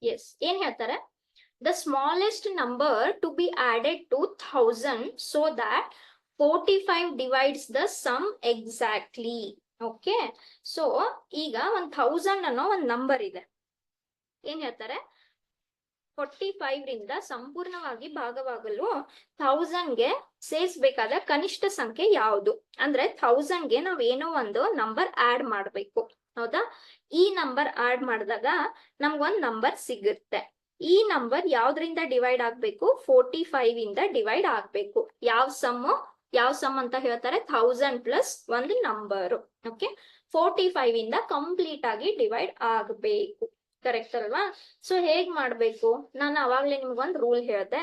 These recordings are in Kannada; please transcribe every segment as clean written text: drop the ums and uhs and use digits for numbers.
ಎಸ್ ಏನ್ ಹೇಳ್ತಾರೆ, the smallest number to be added to 1000 so that 45 divides the sum exactly. Okay, so ಈಗ 1000 ಅನ್ನೋ ಒಂದು ನಂಬರ್ ಇದೆ. ಏನ್ ಹೇಳ್ತಾರೆ, 45 ರಿಂದ ಸಂಪೂರ್ಣವಾಗಿ ಭಾಗವಾಗಲು 1000 ಗೆ ಸೇರಿಸಬೇಕಾದ ಕನಿಷ್ಠ ಸಂಖ್ಯೆ ಯಾವುದು? ಅಂದ್ರೆ 1000 ಗೆ ನಾವ್ ಏನೋ ಒಂದು ನಂಬರ್ ಆಡ್ ಮಾಡ್ಬೇಕು, ಹೌದಾ? ಈ ನಂಬರ್ ಆಡ್ ಮಾಡಿದಾಗ ನಮ್ಗೊಂದ್ ನಂಬರ್ ಸಿಗುತ್ತೆ. ಈ ನಂಬರ್ ಯಾವ್ದ್ರಿಂದ ಡಿವೈಡ್ ಆಗ್ಬೇಕು? 45 ಇಂದ ಡಿವೈಡ್ ಆಗ್ಬೇಕು. ಯಾವ ಸಮ್ ಅಂತ ಹೇಳ್ತಾರೆ? 1000 ಪ್ಲಸ್ ಒಂದು ನಂಬರ್. ಓಕೆ, 45 ಇಂದ ಕಂಪ್ಲೀಟ್ ಆಗಿ ಡಿವೈಡ್ ಆಗ್ಬೇಕು. ಕರೆಕ್ಟ್ ಅಲ್ವಾ? ಸೊ ಹೇಗ್ ಮಾಡ್ಬೇಕು? ನಾನು ಅವಾಗ್ಲೇ ನಿಮ್ಗೊಂದು ರೂಲ್ ಹೇಳ್ದೆ.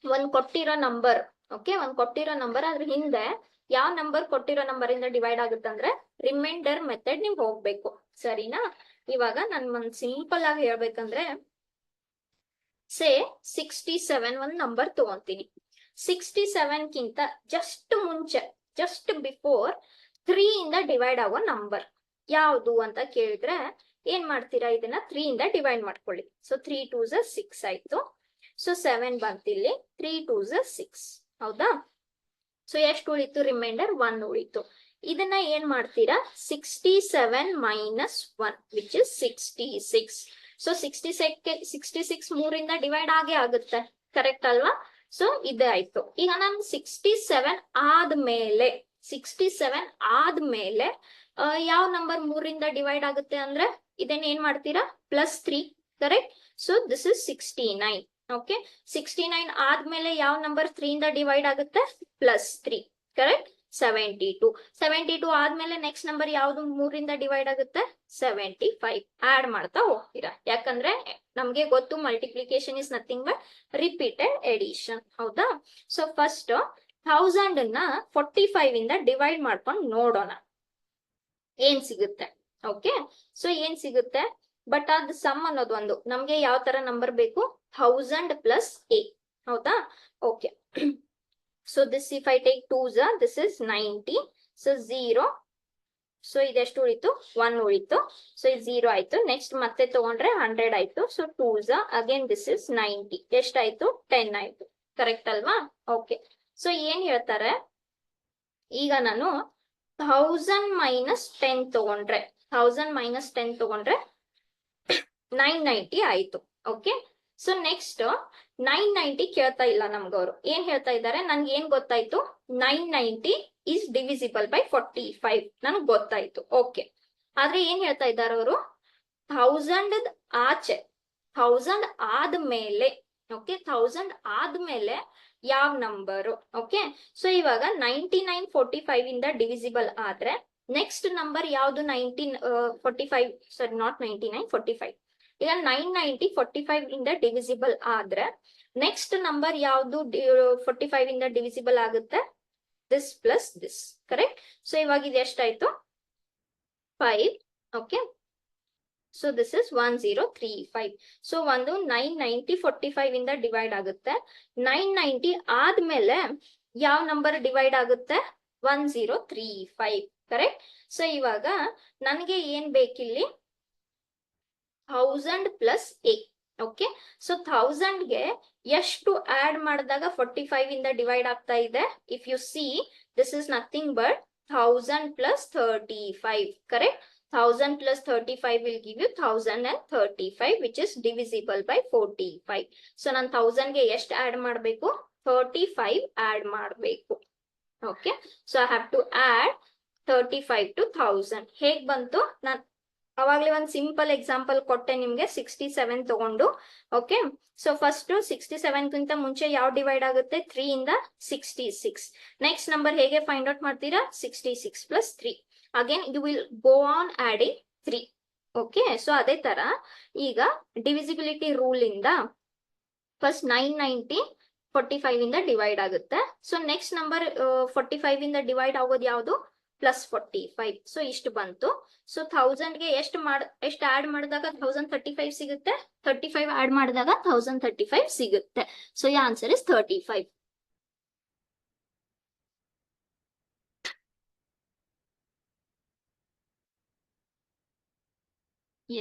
ಒಂದ್ ಕೊಟ್ಟಿರೋ ನಂಬರ್, ಓಕೆ, ಒಂದ್ ಕೊಟ್ಟಿರೋ ನಂಬರ್, ಅದ್ರ ಹಿಂದೆ ಯಾವ ನಂಬರ್ ಕೊಟ್ಟಿರೋ ನಂಬರ್ ಇಂದ ಡಿವೈಡ್ ಆಗುತ್ತಂದ್ರೆ ರಿಮೈಂಡರ್ ಮೆಥಡ್ ನೀವ್ ಹೋಗ್ಬೇಕು. ಸರಿನಾ? ಇವಾಗ ನಾನು ಒಂದ್ ಸಿಂಪಲ್ ಆಗಿ ಹೇಳ್ಬೇಕಂದ್ರೆ, ಸೇ 67 ಒಂದ್ ನಂಬರ್ ತಗೊಂತೀನಿ. 67 ಕಿಂತ ಜಸ್ಟ್ ಮುಂಚೆ, ಜಸ್ಟ್ ಬಿಫೋರ್ 3 ಇಂದ ಡಿವೈಡ್ ಆಗೋ ನಂಬರ್ ಯಾವುದು ಅಂತ ಕೇಳಿದ್ರೆ ಏನ್ ಮಾಡ್ತೀರಾ? ಇದನ್ನ 3 ಇಂದ ಡಿವೈಡ್ ಮಾಡ್ಕೊಳ್ಳಿ. ಸೊ 3 2s 6 ಆಯ್ತು. ಸೊ 7 ಬಂತಿಲ್ಲಿ, 3 2s 6, ಹೌದಾ? ಸೊ ಎಷ್ಟು ಉಳಿತು? ರಿಮೈಂಡರ್ 1 ಉಳಿತು. ಇದನ್ನ ಏನ್ ಮಾಡ್ತೀರಾ? 67 minus 1 which is 66. So 66 3 divide ಆಗೇ ಆಗುತ್ತೆ. ಕರೆಕ್ಟ್ ಅಲ್ವಾ? ಸೊ ಇದೇ ಆಯ್ತು. ಈಗ ನಾನು 67 ಆದ್ಮೇಲೆ ಯಾವ ನಂಬರ್ 3 ಡಿವೈಡ್ ಆಗುತ್ತೆ ಅಂದ್ರೆ ಇದನ್ನ ಏನ್ ಮಾಡ್ತೀರಾ? +3. Correct? So this is 69. Okay, 69 ಆದ್ಮೇಲೆ ಯಾವ ನಂಬರ್ 3 ಇಂದ ಡಿವೈಡ್ ಆಗುತ್ತೆ? +3. ಕರೆಕ್ಟ್? 72 ಆದ್ಮೇಲೆ ನೆಕ್ಸ್ಟ್ ನಂಬರ್ ಯಾವ್ದು 3 ಇಂದ ಡಿವೈಡ್ ಆಗುತ್ತೆ? 75. ಆಡ್ ಮಾಡ್ತಾ ಹೋಗ್ತೀರಾ, ಯಾಕಂದ್ರೆ ನಮ್ಗೆ ಗೊತ್ತು multiplication is nothing but repeated addition. ಹೌದಾ? ಸೊ ಫಸ್ಟ್ 1000 ನ 45 ಇಂದ ಡಿವೈಡ್ ಮಾಡ್ಕೊಂಡು ನೋಡೋಣ ಏನ್ ಸಿಗುತ್ತೆ. ಓಕೆ, ಸೊ ಏನ್ ಸಿಗುತ್ತೆ? ಬಟ್ ಅದ್ ಸಮ್ ಅನ್ನೋದು ಒಂದು ನಮ್ಗೆ ಯಾವ ತರ ನಂಬರ್ ಬೇಕು? 1000 ಪ್ಲಸ್ a. ಹೌದಾ? Okay, so this if I take 2s, this is 90. So 0. So ಇದೆಷ್ಟು ಉಳಿತು? 1 ಉಳಿತು. ಸೊ ಇದು 0 ಆಯ್ತು. ನೆಕ್ಸ್ಟ್ ಮತ್ತೆ ತಗೊಂಡ್ರೆ 100 ಆಯ್ತು. So 2s again this is 90. ಎಷ್ಟಾಯ್ತು? 10 ಆಯ್ತು. ಕರೆಕ್ಟ್ ಅಲ್ವಾ? ಓಕೆ, ಸೊ ಏನ್ ಹೇಳ್ತಾರೆ, ಈಗ ನಾನು 1000 ಮೈನಸ್ 10 ತಗೊಂಡ್ರೆ 990 ಆಯ್ತು. ಓಕೆ, ಸೊ ನೆಕ್ಸ್ಟ್ 990 ಕೇಳ್ತಾ ಇಲ್ಲ ನಮ್ಗವ್ರು. ಏನ್ ಹೇಳ್ತಾ ಇದ್ದಾರೆ? ನನ್ಗೆ ಏನ್ ಗೊತ್ತಾಯ್ತು? 990 is divisible by 45 ನನಗ್ ಗೊತ್ತಾಯ್ತು. ಓಕೆ, ಆದ್ರೆ ಏನ್ ಹೇಳ್ತಾ ಇದ್ದಾರೆ ಅವರು? 1000 ಆಚೆ, 1000 ಆದ್ಮೇಲೆ, ಓಕೆ, 1000 ಆದ್ಮೇಲೆ ಯಾವ ನಂಬರು? ಓಕೆ, ಸೊ ಇವಾಗ 99 45 ಇಂದ ಡಿವಿಸಿಬಲ್ ಆದ್ರೆ ನೆಕ್ಸ್ಟ್ ನಂಬರ್ ಯಾವ್ದು? 45, ಸಾರಿ ನಾಟ್ 99, 45. ಈಗ 990 45 ಇಂದ ಡಿವಿಸಿಬಲ್ ಆದ್ರೆ ನೆಕ್ಸ್ಟ್ ನಂಬರ್ ಯಾವ್ದು 45 ಇಂದ ಡಿವಿಸಿಬಲ್ ಆಗುತ್ತೆ? This plus this. Correct? So ಇವಾಗ ಇದು ಎಷ್ಟಾಯ್ತು? 5. Okay, so this is 1035. So ಒಂದು 990 45 ಇಂದ ಡಿವೈಡ್ ಆಗುತ್ತೆ. 990 ಆದ್ಮೇಲೆ ಯಾವ ನಂಬರ್ ಡಿವೈಡ್ ಆಗುತ್ತೆ? 1035. ಕರೆಕ್ಟ್? ಸೊ ಇವಾಗ ನನಗೆ ಏನ್ ಬೇಕಿಲ್ಲಿ? 1000 ಪ್ಲಸ್ a. ಓಕೆ, ಸೊ 1000 ಗೆ ಎಷ್ಟು ಆಡ್ ಮಾಡಿದಾಗ 45 ಇಂದ ಡಿವೈಡ್ ಆಗ್ತಾ ಇದೆ? If U C, this is nothing but 1000 plus 35. Correct? 1000 plus 35 will give you 1035, which is divisible by 45. So ನಾನು 1000 ಗೆ ಎಷ್ಟು ಆಡ್ ಮಾಡಬೇಕು? 35 ಆಡ್ ಮಾಡಬೇಕು. Okay, so I have to add 35 to 1000. ಹೇಗ್ ಬಂತು? ನಾನು ಅವಾಗ್ಲೇ ಒಂದು ಸಿಂಪಲ್ ಎಕ್ಸಾಂಪಲ್ ಕೊಟ್ಟೆ ನಿಮ್ಗೆ 67 ತಗೊಂಡು. ಓಕೆ, ಸೊ ಫಸ್ಟ್ 67 ಗಿಂತ ಮುಂಚೆ ಯಾವ ಡಿವೈಡ್ ಆಗುತ್ತೆ? 3 ಇಂದ 66. ನೆಕ್ಸ್ಟ್ ನಂಬರ್ ಹೇಗೆ ಫೈಂಡ್ ಔಟ್ ಮಾಡ್ತೀರಾ? 66 plus 3. Again you will go on adding 3. Okay, so ಅದೇ ತರ ಈಗ ಡಿವಿಸಿಬಿಲಿಟಿ ರೂಲ್ ಇಂದ ಫಸ್ಟ್ 990 45 ಇಂದ ಡಿವೈಡ್ ಆಗುತ್ತೆ. ಸೊ ನೆಕ್ಸ್ಟ್ ನಂಬರ್ 45 ಇಂದ ಡಿವೈಡ್ ಆಗೋದು ಯಾವುದು? +45. ಸೊ ಇಷ್ಟು ಬಂತು. ಸೊ 1000 ಗೆ ಎಷ್ಟು ಆಡ್ ಮಾಡಿದಾಗ 1035 ಸಿಗುತ್ತೆ? 35 ಆಡ್ ಮಾಡಿದಾಗ 1035 ಸಿಗುತ್ತೆ. So your answer is 35.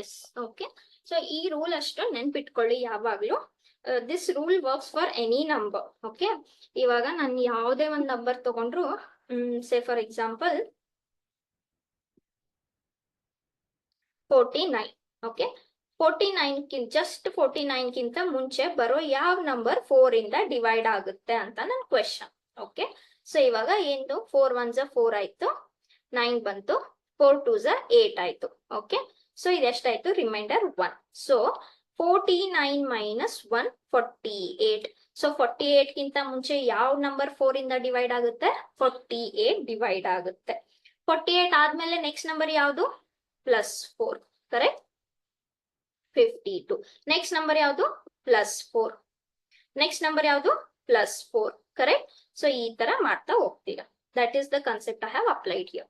Yes okay. So ಈ ರೂಲ್ ಅಷ್ಟು ನೆನ್ಪಿಟ್ಕೊಳ್ಳಿ ಯಾವಾಗ್ಲೂ. This rule works for any number. Okay, ಇವಾಗ ನಾನು ಯಾವುದೇ ಒಂದು ನಂಬರ್ ತಗೊಂಡ್ರು, say for example 49. Okay, 49 just 49ಗಿಂತ ಮುಂಚೆ ಬರೋ ಯಾವ ನಂಬರ್ 4 ಇಂದ ಡಿವೈಡ್ ಆಗುತ್ತೆ ಅಂತ ನನ್ನ ಕ್ವೆಶನ್. ಓಕೆ, ಸೊ ಇವಾಗ ಏನು 4 1 4 ಆಯ್ತು, 9 ಬಂತು, 4 2 8 ಆಯ್ತು. ಓಕೆ, ಸೊ ಇದೆಷ್ಟಾಯ್ತು? ರಿಮೈಂಡರ್ 1. So 49 minus 1 48. ಸೊ 48ಗಿಂತ ಮುಂಚೆ ಯಾವ ನಂಬರ್ 4 ಇಂದ ಡಿವೈಡ್ ಆಗುತ್ತೆ? 48 ಡಿವೈಡ್ ಆಗುತ್ತೆ. 48 ಆದ್ಮೇಲೆ ನೆಕ್ಸ್ಟ್ ನಂಬರ್ ಯಾವುದು? +4. ಕರೆಕ್ಟ್? 52. ನೆಕ್ಸ್ಟ್ ನಂಬರ್ ಯಾವುದು? +4. ನೆಕ್ಸ್ಟ್ ನಂಬರ್ ಯಾವುದು? +4. ಕರೆಕ್ಟ್? ಸೊ ಈ ತರ ಮಾಡ್ತಾ ಹೋಗ್ತೀರಾ. That is the concept I have applied here.